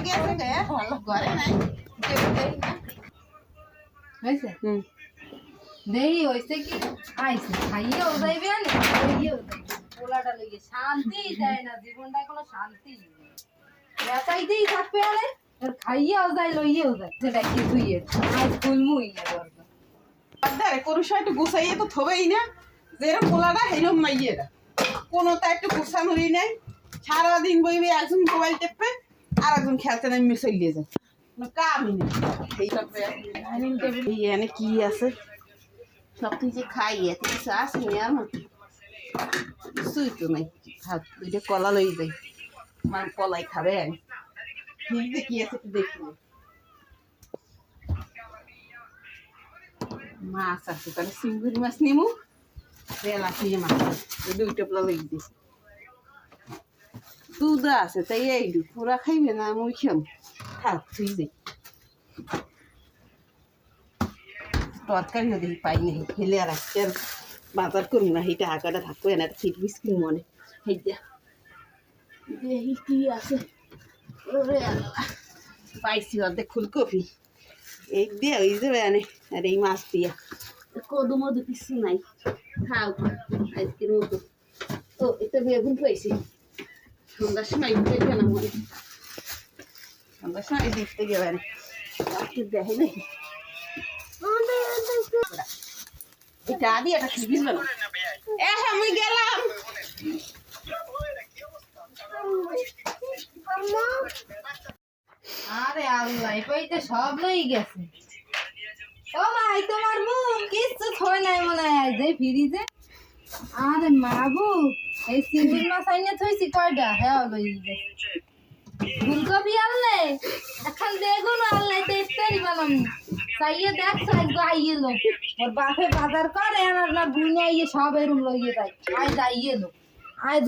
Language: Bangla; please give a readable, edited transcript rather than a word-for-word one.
গেছে গে ভালো ঘরে নাই কেউ দেই না হয়েছে দেরি হয়েছে কি আইছে খাইয়েও যাইবে না খাইয়েও যাইবে পোলাটা লইয়ে শান্তি দেয় না জীবনটা কোনো শান্তি একাইতেই থাকবে আরে আর খাইয়েও যায় লইয়েও যায় যেটা কিছুই আজ ফুলমুই না করবে আরে কোনো সময় একটু গুছাইয়ে তো থবেই না যেরকম পোলাটা হেরম মাইয়েরা কোনো তা একটু গুছানোরই নাই সারাদিন বইবে একজন মোবাইল টেপে আর একজন খেলতে নামে চলিয়ে যায় কোনো কামই নেই ডাইনিং টেবিল এখানে কি আছে সব কিছু খাই এত কিছু আসেনি আমার কিছুই তো নাই থাক দুইটা কলা লই যাই আমার কলাই খাবে আমি ফ্রিজে কি আছে একটু দেখি মাছ আছে তাহলে চিংড়ি মাছ নিমু তেলা খেয়ে মাছ দুইটা পোলা লই দিস দুধ আছে তাই এই পুরা খাইবে না মুই খাম থাক ফ্রিজে তরকারিও দেখি পাই নাই ফেলে আর আজকে আর বাজার করবো না এইটা আঁকাটা থাকবে না একটা ফিট বিস্কিট মনে এইটা দেখি কি আছে ওরে আল্লাহ পাইছি অর্ধেক ফুলকপি এই দিয়ে ওই যাবে আনে আর এই মাছ দিয়া কদু মধু কিছু নাই খাও আজকের মতো ও এটা বেগুন পাইছি সন্ধ্যার সময় দেখবে না মনে সন্ধ্যার সময় দেখতে গেবে না দেখে নাকি এটা আদি এটা খিবিস না আমি গেলাম আরে আল্লাহ পাইতে সব লই গেছে ও ভাই তোমার মুখ কিচ্ছু থই নাই মনে হয় যে ফ্রিজে আরে মাগু এই চিংড়ি মাছ আইনে থইছি কয়টা হ্যাঁ লই গেছে ফুলকপি আনলে এখন বেগুন আনলে তো ইফতারি বানাম চাইয়ে দেখছো একটু আইয়ে লো ওর বাপে বাজার করে আর না বুনে আইয়ে সব এরম লইয়ে যায় আজ আইয়ে লো আজ